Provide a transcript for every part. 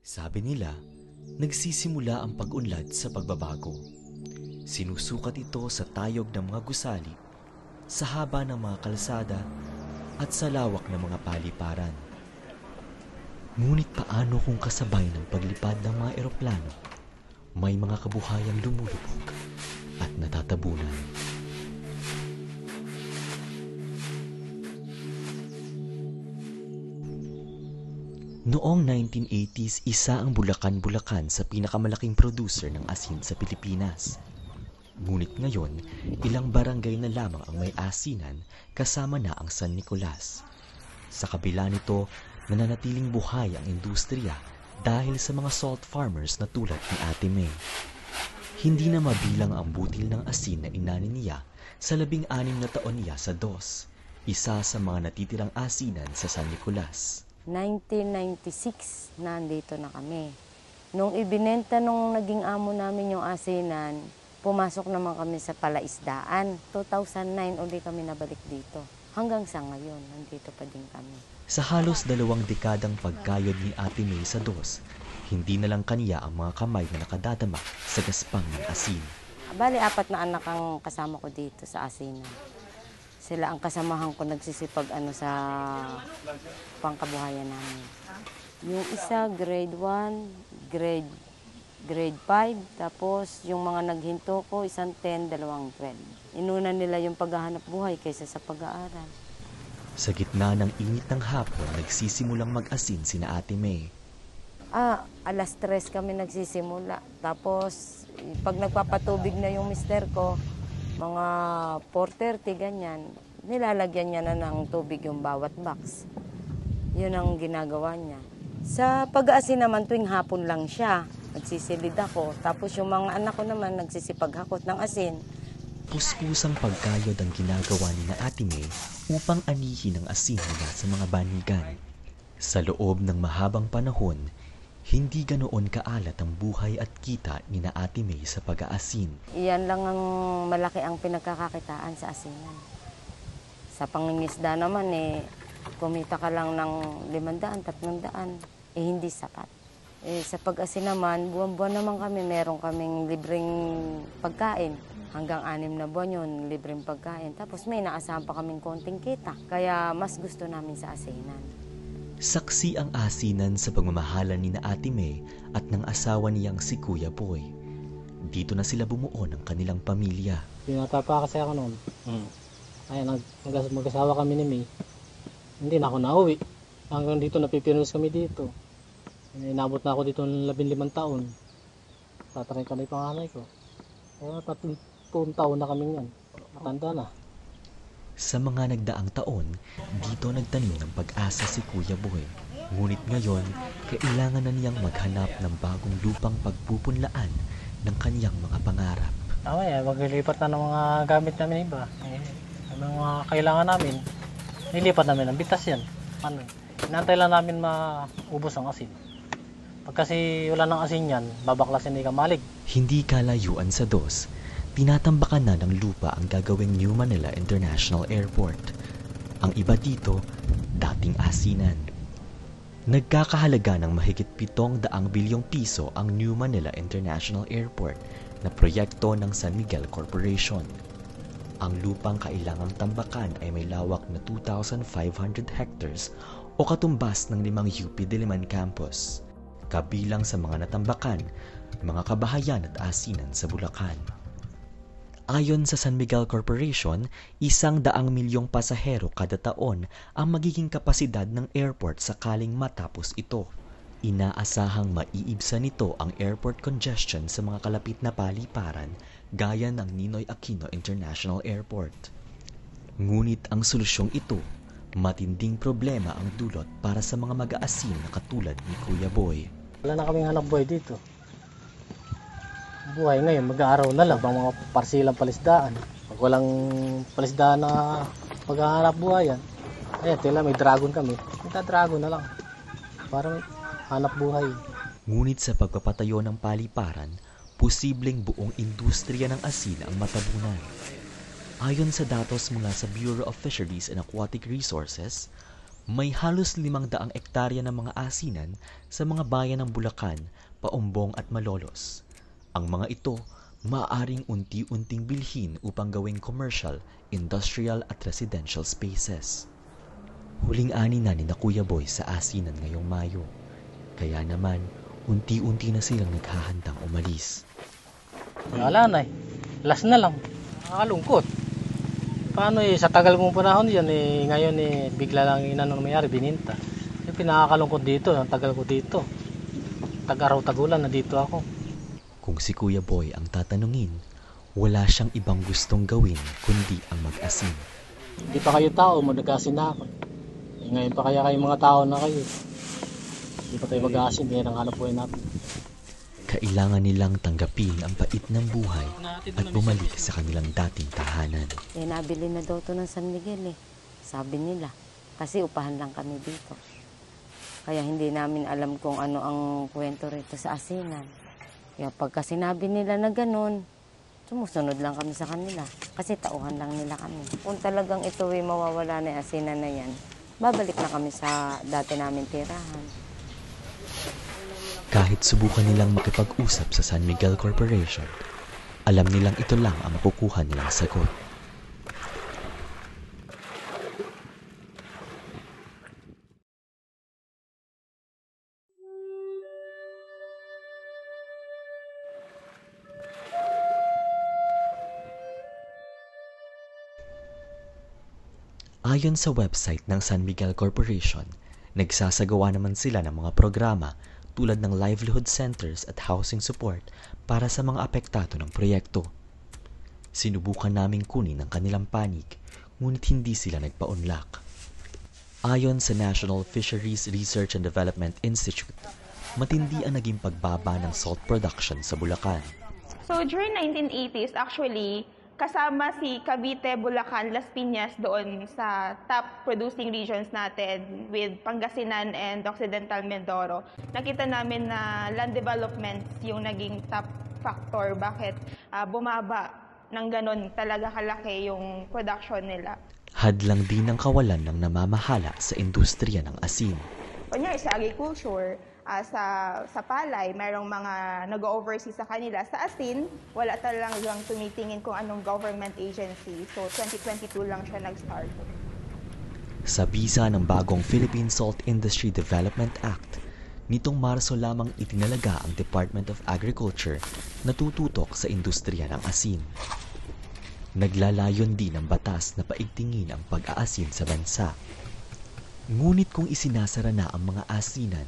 Sabi nila, nagsisimula ang pag-unlad sa pagbabago. Sinusukat ito sa tayog ng mga gusali, sa haba ng mga kalsada, at sa lawak ng mga paliparan. Ngunit paano kung kasabay ng paglipad ng mga eroplano, may mga kabuhayang lumulubog at natatabunan? Noong 1980s, isa ang Bulacan sa pinakamalaking producer ng asin sa Pilipinas. Ngunit ngayon, ilang barangay na lamang ang may asinan kasama na ang San Nicolas. Sa kabila nito, nananatiling buhay ang industriya dahil sa mga salt farmers na tulad ni Ate May. Hindi na mabilang ang butil ng asin na inanin niya sa 16 na taon niya sa DOS, isa sa mga natitirang asinan sa San Nicolas. 1996, nandito na kami. Nung ibinenta nung naging amo namin yung asinan, pumasok naman kami sa palaisdaan. 2009 uli kami nabalik dito. Hanggang sa ngayon, nandito pa din kami. Sa halos 2 dekadang pagkayod ni Ate May sa DOS, hindi na lang kaniya ang mga kamay na nakadadama sa gaspang ng asin. Bali, 4 na anak ang kasama ko dito sa asinan. Sila ang kasamahan ko nagsisipag sa pangkabuhayan namin. Yung isa grade 1, grade 5, tapos yung mga naghinto ko, isang 10, 2 12. Inuna nila yung paghahanap buhay kaysa sa pag-aaral. Sa gitna ng init ng hapon, nagsisimulang mag-asin sina Ate May. Alas 3 kami nagsisimula. Tapos pag nagpapatubig na yung mister ko, mga 4:30 ganyan, nilalagyan niya na ng tubig yung bawat box. Yun ang ginagawa niya. Sa pag-aasin naman, tuwing hapon lang siya. Nagsisilid ako. Tapos yung mga anak ko naman nagsisipaghakot ng asin. Puspusang pagkayod ang ginagawa ni na Ate May upang anihin ang asin nila sa mga banigan. Sa loob ng mahabang panahon, hindi ganoon kaalat ang buhay at kita ni na Ate May sa pag-aasin. Iyan lang ang malaki ang pinagkakakitaan sa asinan. Sa pangingisda naman, kumita ka lang ng 500, 300, hindi sapat. Sa pag-asin naman, buwan-buwan naman kami, meron kaming libreng pagkain. Hanggang 6 na buwan yun, libreng pagkain. Tapos may naasahan pa kaming konting kita. Kaya mas gusto namin sa asinan. Saksi ang asinan sa pagmamahalan ni na Ate May at ng asawa niyang si Kuya Boy. Dito na sila bumuo ng kanilang pamilya. Binata pa kasi ako noon. Ay, mag-asawa kami ni May. Hindi na ako nauwi. Hanggang dito napipinos kami dito. Inabot na ako dito ng 15 taon. Tataray ka na yung panganay ko. Kaya 30 taon na kami yan. Matanda na. Sa mga nagdaang taon, dito nagtanim ng pag-asa si Kuya Boy. Ngunit ngayon, kailangan na niyang maghanap ng bagong lupang pagpupunlaan ng kaniyang mga pangarap. Maglilipat na ng mga gamit namin iba. Ang mga kailangan namin, nilipat namin ang bitas yan. Inantay lang namin maubos ang asin. Pag kasi wala ng asin yan, babaklasin ni Kamalig. Hindi kalayuan sa DOS, tinatambakan na ng lupa ang gagawing New Manila International Airport. Ang iba dito, dating asinan. Nagkakahalaga ng mahigit 700 bilyong piso ang New Manila International Airport na proyekto ng San Miguel Corporation. Ang lupang kailangang tambakan ay may lawak na 2,500 hectares o katumbas ng 5 UP Diliman campus. Kabilang sa mga natambakan, mga kabahayan at asinan sa Bulacan. Ayon sa San Miguel Corporation, 100 milyong pasahero kada taon ang magiging kapasidad ng airport sakaling matapos ito. Inaasahang maiibsan nito ang airport congestion sa mga kalapit na paliparan gaya ng Ninoy Aquino International Airport. Ngunit ang solusyong ito, matinding problema ang dulot para sa mga mag-aasin na katulad ni Kuya Boy. Wala na kaming hanap buhay dito. Buhay ngayon, mag-aaraw na lang ang mga parsilang palisdaan. Pag walang palisdaan na pag-aarap buhayan, tila may dragon kami. Dragon na lang. Parang hanap buhay. Ngunit sa pagpapatayo ng paliparan, posibleng buong industriya ng asin ang matabunan. Ayon sa datos mula sa Bureau of Fisheries and Aquatic Resources, May halos 500 ektarya ng mga asinan sa mga bayan ng Bulacan, Paumbong at Malolos. Ang mga ito maaaring unti-unting bilhin upang gawing commercial, industrial at residential spaces. Huling ani na ni Kuya Boy sa asinan ngayong Mayo. Kaya naman, unti-unti na silang naghahandang umalis. Wala na eh. Last na lang. Nakakalungkot. Paano sa tagal mong panahon yan ngayon bigla lang inanong mayari, bininta. Yung pinakakalungkot dito, ang tagal ko dito. Tag-araw-tagulan na dito ako. Kung si Kuya Boy ang tatanungin, wala siyang ibang gustong gawin kundi ang mag-asin. Hindi pa kayo tao, nag-asin na ako. Ngayon pa kaya kayong mga tao na kayo. Hindi pa tayo mag-asin, hindi ang hanap buhay natin. Kailangan nilang tanggapin ang pait ng buhay at bumalik sa kanilang dating tahanan. Nabili na daw to ng San Miguel sabi nila. Kasi upahan lang kami dito. Kaya hindi namin alam kung ano ang kwento rito sa asinan. Kaya pagka sinabi nila na ganun, sumusunod lang kami sa kanila. Kasi tauhan lang nila kami. Kung talagang ito mawawala na yung asinan na yan, babalik na kami sa dati namin tirahan. Kahit subukan nilang makipag-usap sa San Miguel Corporation, alam nilang ito lang ang makukuha nilang sagot. Ayon sa website ng San Miguel Corporation, nagsasagawa naman sila ng mga programa tulad ng livelihood centers at housing support para sa mga apektado ng proyekto. Sinubukan naming kunin ang kanilang panig, ngunit hindi sila nagpaunlak. Ayon sa National Fisheries Research and Development Institute, matindi ang naging pagbaba ng salt production sa Bulacan. So during 1980s, actually, kasama si Cavite, Bulacan, Las Piñas doon sa top producing regions natin with Pangasinan and Occidental Mindoro. Nakita namin na land development yung naging top factor bakit bumaba ng ganun talaga kalaki yung production nila. Hadlang din ang kawalan ng namamahala sa industriya ng asin. Kunyari sa agriculture, sa palay, mayroong mga nag-oversee sa kanila. Sa asin, wala talagang tumitingin kung anong government agency. So, 2022 lang siya nag-start. Sa bisa ng bagong Philippine Salt Industry Development Act, nitong Marso lamang itinalaga ang Department of Agriculture na tututok sa industriya ng asin. Naglalayon din ang batas na paigtingin ang pag-aasin sa bansa. Ngunit kung isinasara na ang mga asinan,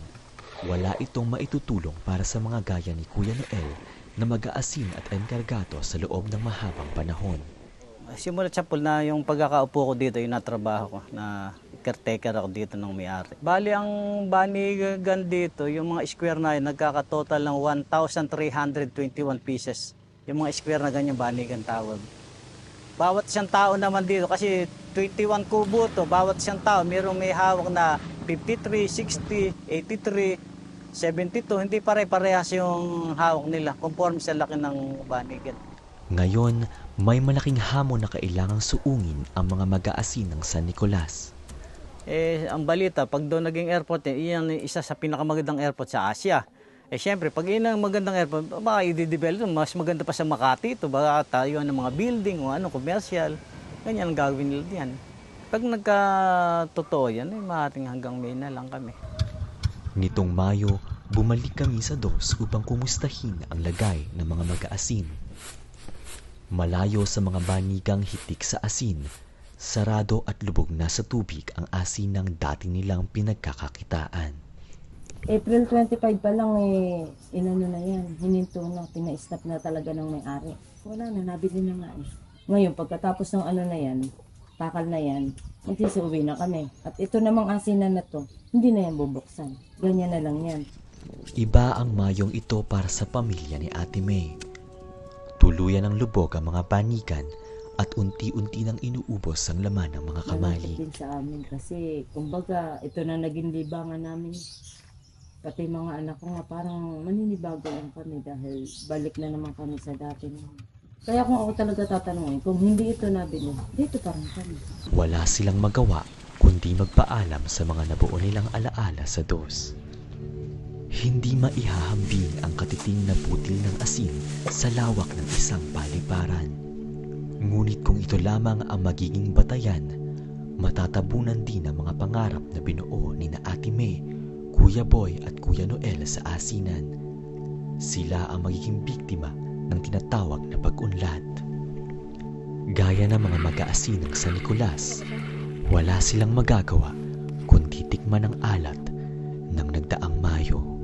wala itong maitutulong para sa mga gaya ni Kuya Noel na mag-aasin at enkargado sa loob ng mahabang panahon. Simulat sa pool na yung pagkakaupo ko dito, yung natrabaho ko, na caretaker ako dito ng may-ari. Bali, ang banigan dito, yung mga square na yun, nagkakatotal ng 1,321 pieces. Yung mga square na ganyan, banigan tawag. Bawat isang tao naman dito, kasi 21 kubo to, bawat isang tao, mayroong may hawak na 53, 60, 83, 72, hindi pare-parehas yung hawak nila, conforme sa laki ng banigan. Ngayon, may malaking hamon na kailangang suungin ang mga mag-aasin ng San Nicolas. Ang balita, pag doon naging airport, iyan isa sa pinakamagandang airport sa Asia. Siyempre, pag yun ang magandang airport, baka i-develop, mas maganda pa sa Makati ito, baka tayo ng mga building o commercial, ganyan ang gagawin nila diyan. Pag nagkatotoo yan, maaaring hanggang May na lang kami. Nitong Mayo, bumalik kami sa DOS upang kumustahin ang lagay ng mga mag-aasin. Malayo sa mga banigang hitik sa asin, sarado at lubog na sa tubig ang asin ng dati nilang pinagkakakitaan. April 25 pa lang inano na yan, hininto na, pina-stop na talaga ng may-ari. Wala na, nabili na nga Ngayon, pagkatapos ng ano na yan, takal na yan, magsisuwi na kami. At ito namang asinan na to, hindi na yan bubuksan. Ganyan na lang yan. Iba ang Mayong ito para sa pamilya ni Ate May. Tuluyan ng lubog ang mga panikan at unti-unti nang inuubos ang laman ng mga kamali. Malapit din sa amin kasi, kumbaga, ito na naging libangan namin. Pati mga anak ko nga parang maninibago lang kami dahil balik na naman kami sa dati naman. Kaya kung ako talaga tatanungin, kung hindi ito nabili, dito pa rin kami. Wala silang magawa kundi kundi magpaalam sa mga nabuo nilang alaala sa dos. Hindi maihahambing ang katiting na putil ng asin sa lawak ng isang paliparan. Ngunit kung ito lamang ang magiging batayan, matatabunan din ang mga pangarap na binuo ni na Ate May, Kuya Boy at Kuya Noel sa asinan. Sila ang magiging biktima ng tinatawag na pag-unlad. Gaya ng mga mag-aasin ng San Nicolas, wala silang magagawa kundi tikman ang alat ng nagdaang Mayo.